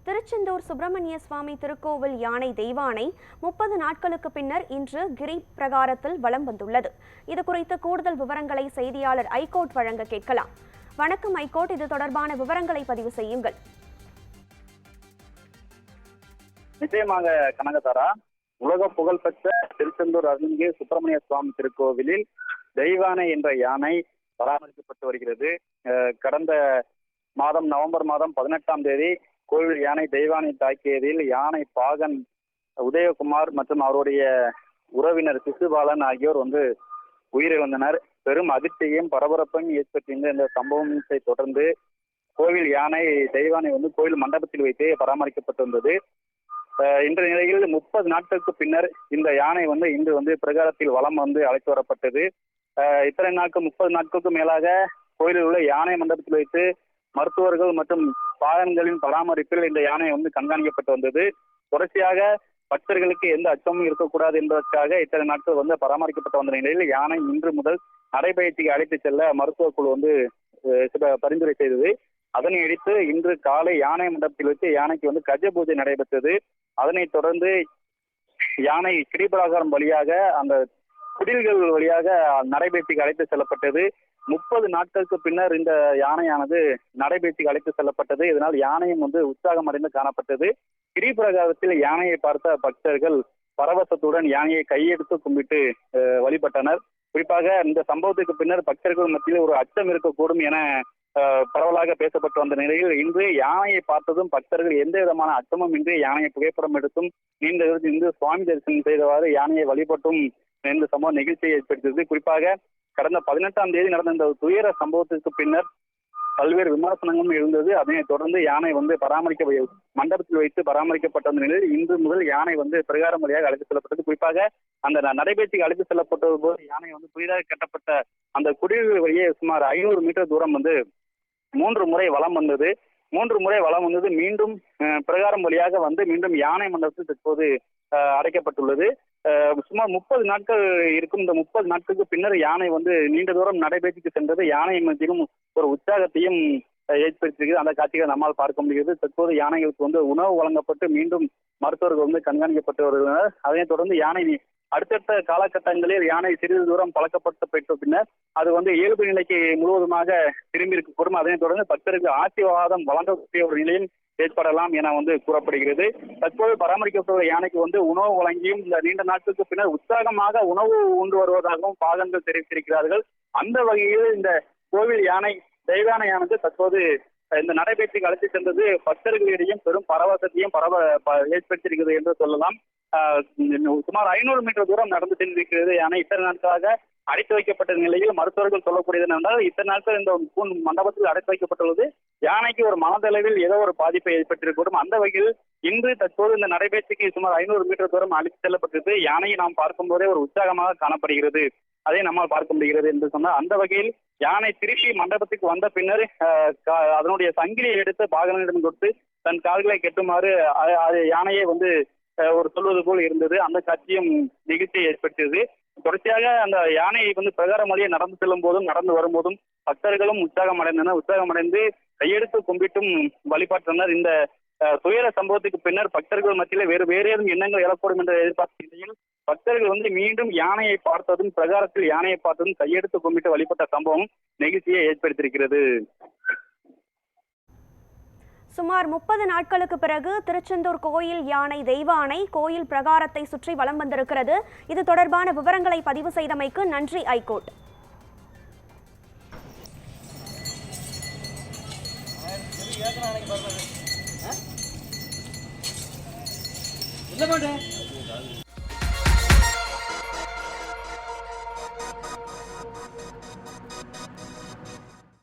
திருச்செந்தூர் சுப்பிரமணிய சுவாமி திருக்கோவில் யானை தெய்வானை 30 நாட்களுக்கு பின்னர் இன்று கிரி பிரகாரத்தில் வலம் வந்துள்ளது. இது குறித்து கூடுதல் விவரங்களை செய்தியாளர் ஐகோட் வழங்க கேட்கலாம். வணக்கம் ஐகோட், இது தொடர்பான விவரங்களை பதிவு செய்யுங்கள். நிச்சயமாக கனகதாரா, உலக புகழ்பெற்ற திருச்செந்தூர் அருள்மிகு சுப்பிரமணிய சுவாமி திருக்கோவிலில் தெய்வானை என்ற யானை பராமரிக்கப்பட்டு வருகிறது. கடந்த மாதம் நவம்பர் மாதம் 18ஆம் தேதி கோவில் யானை தெய்வானை தாக்கியதில் யானை பாகன் உதயகுமார் மற்றும் அவருடைய உறவினர் சிசுபாலன் ஆகியோர் உயிரிழந்தனர். பெரும் அதிர்ச்சியையும் பரபரப்பையும் ஏற்பட்டிருந்த இந்த சம்பவத்தை தொடர்ந்து கோவில் யானை தெய்வானை கோவில் மண்டபத்தில் வைத்து பராமரிக்கப்பட்டு வந்தது. இன்றைய நிலையில் 30 நாட்களுக்கு பின்னர் இந்த யானை இன்று பிரகாரத்தில் வலம் அழைத்து வரப்பட்டது. இத்தனை நாட்கள் 30 நாட்களுக்கு மேலாக கோயிலில் உள்ள யானை மண்டபத்தில் வைத்து மருத்துவர்கள் மற்றும் பாகன்களின் பராமரிப்பில் இந்த யானை கண்காணிக்கப்பட்டு வந்தது. தொடர்ச்சியாக பக்தர்களுக்கு எந்த அச்சமும் இருக்கக்கூடாது என்பதற்காக இத்தனை நாட்கள் பராமரிக்கப்பட்டு வந்த நிலையில் யானை இன்று முதல் நடைபயிற்சிக்கு அழைத்து செல்ல மருத்துவ குழு பரிந்துரை செய்தது. அதனை அடுத்து இன்று காலை யானை மண்டபத்தில் வைத்து யானைக்கு கஜ பூஜை நடைபெற்றது. அதனைத் தொடர்ந்து யானை கிரிபிரகாரம் வழியாக அந்த குடில்கள் வழியாக நடைபயிற்சிக்கு அழைத்து செல்லப்பட்டது. 30 நாட்களுக்கு பின்னர் இந்த யானையானது நடைபயிற்சிக்கு அழைத்து செல்லப்பட்டது. இதனால் யானையும் உற்சாகம் அடைந்து காணப்பட்டது. கிரிபிரகாரத்தில் யானையை பார்த்த பக்தர்கள் பரவசத்துடன் யானையை கையெடுத்து கும்பிட்டு வழிபட்டனர். குறிப்பாக இந்த சம்பவத்துக்கு பின்னர் பக்தர்கள் மத்தியில் ஒரு அச்சம் இருக்கக்கூடும் என பரவலாக பேசப்பட்டு வந்த நிலையில் இன்று யானையை பார்த்ததும் பக்தர்கள் எந்த விதமான அச்சமும் இன்றி யானையை புகைப்படம் எடுத்தும் நீண்ட தூரத்தில் சுவாமி தரிசனம் செய்தவாறு யானையை வழிபட்டும் இந்த சம்பவம் நிகழ்ச்சியை ஏற்படுத்தியது. குறிப்பாக கடந்த 18ஆம் தேதி நடந்த இந்த துயர சம்பவத்திற்கு பின்னர் பல்வேறு விமர்சனங்களும் இருந்தது. அதனைத் தொடர்ந்து யானை மண்டபத்தில் வைத்து பராமரிக்கப்பட்ட நிலையில் இன்று முதல் யானை பிரகாரம் வழியாக அழைத்து செல்லப்பட்டது. குறிப்பாக அந்த நடைபயிற்சிக்கு அழைத்து செல்லப்பட்ட போது யானை புதிதாக கட்டப்பட்ட அந்த குடில்கள் வழியே சுமார் 500 மீட்டர் தூரம் 3 முறை வலம் வந்தது. 3 முறை வலம் வந்தது மீண்டும் பிரகாரம் வழியாக மீண்டும் யானை மண்டபத்தில் தற்போது அடைக்கப்பட்டுள்ளது. சுமார் 30 நாட்கள் இருக்கும். இந்த 30 நாட்களுக்கு பின்னர் யானை நீண்ட தூரம் நடைபயிற்சிக்கு சென்றது. யானை மத்தியிலும் ஒரு உற்சாகத்தையும் ஏற்படுத்தியிருக்கிறது. அந்த காட்சிகளை நம்மால் பார்க்க முடிகிறது. தற்போது யானைகளுக்கு உணவு வழங்கப்பட்டு மீண்டும் மருத்துவர்கள் கண்காணிக்கப்பட்டு வருகின்றனர். அதனைத் தொடர்ந்து யானை அடுத்தடுத்த காலகட்டங்களில் யானை சிறிது தூரம் பழக்கப்பட்ட பெற்ற பின்னர் அது இயல்பு நிலைக்கு முழுவதுமாக திரும்பி இருக்கக்கூடும். அதனைத் தொடர்ந்து பக்தருக்கு ஆசீர்வாதம் வழங்கக்கூடிய ஒரு நிலையும் ஏற்படலாம் என கூறப்படுகிறது. தற்போது பராமரிக்கப்பட்ட யானைக்கு உணவு வழங்கியும் இந்த நீண்ட நாட்களுக்கு பின்னர் உற்சாகமாக உணவு உண்டு வருவதாகவும் பாகன்கள் தெரிவித்திருக்கிறார்கள். அந்த வகையில் இந்த கோவில் யானை தெய்வானையானது தற்போது இந்த நடைபயிற்சிக்கு அழைத்து சென்றது பக்தர்களிடையும் பெரும் பரவசத்தையும் ஏற்படுத்தியிருக்கிறது என்று சொல்லலாம். சுமார் 500 மீட்டர் தூரம் நடந்து சென்றிருக்கிறது யானை. இத்தனை நாட்களாக அடைத்து வைக்கப்பட்ட நிலையில் மருத்துவர்கள் சொல்லக்கூடியது என்றால் இத்தனை நாட்கள் இந்த மண்டபத்தில் அடைத்து வைக்கப்பட்டுள்ளது. யானைக்கு ஒரு மனதளவில் ஏதோ ஒரு பாதிப்பை ஏற்பட்டிருக்கூடும். அந்த வகையில் இன்று தற்போது இந்த நடைபயிற்சிக்கு சுமார் 500 மீட்டர் தூரம் அழைத்து செல்லப்பட்டது. யானையை நாம் பார்க்கும் போதே ஒரு உற்சாகமாக காணப்படுகிறது. அதை நம்மால் பார்க்க முடிகிறது என்று சொன்னால் அந்த வகையில் யானை திருப்பி மண்டபத்துக்கு வந்த பின்னர் அதனுடைய சங்கிலியை எடுத்து பாகனிடம் கொடுத்து தன் கால்களை கெட்டுமாறு யானையை ஒரு சொல்வது போல் இருந்தது. அந்த காட்சியும் நிகழ்ச்சியை ஏற்படுத்தியது. தொடர்ச்சியாக அந்த யானை பிரகாரம் வழியை நடந்து செல்லும் போதும் நடந்து வரும்போதும் பக்தர்களும் உற்சாகம் அடைந்தனர். உற்சாகம் அடைந்து கையெடுத்து கும்பிட்டும் வழிபாட்டனர். இந்த துயர சம்பவத்துக்கு பின்னர் பக்தர்கள் மத்தியில் வேறு ஏதும் எண்ணங்கள் எழக்கூடும் என்ற எதிர்பார்த்த நிலையில் பக்தர்கள் மீண்டும் யானையை பார்த்ததும் பிரகாரத்தில் யானையை பார்த்ததும் கையெடுத்து கும்பிட்டு வழிபட்ட சம்பவம் நிகழ்ச்சியை ஏற்படுத்தியிருக்கிறது. சுமார் 30 நாட்களுக்கு பிறகு திருச்செந்தூர் கோயில் யானை தெய்வானை கோயில் பிரகாரத்தை சுற்றி வலம் வந்திருக்கிறது. இது தொடர்பான விவரங்களை பதிவு செய்தமைக்கு நன்றி ஐகோட். என்ன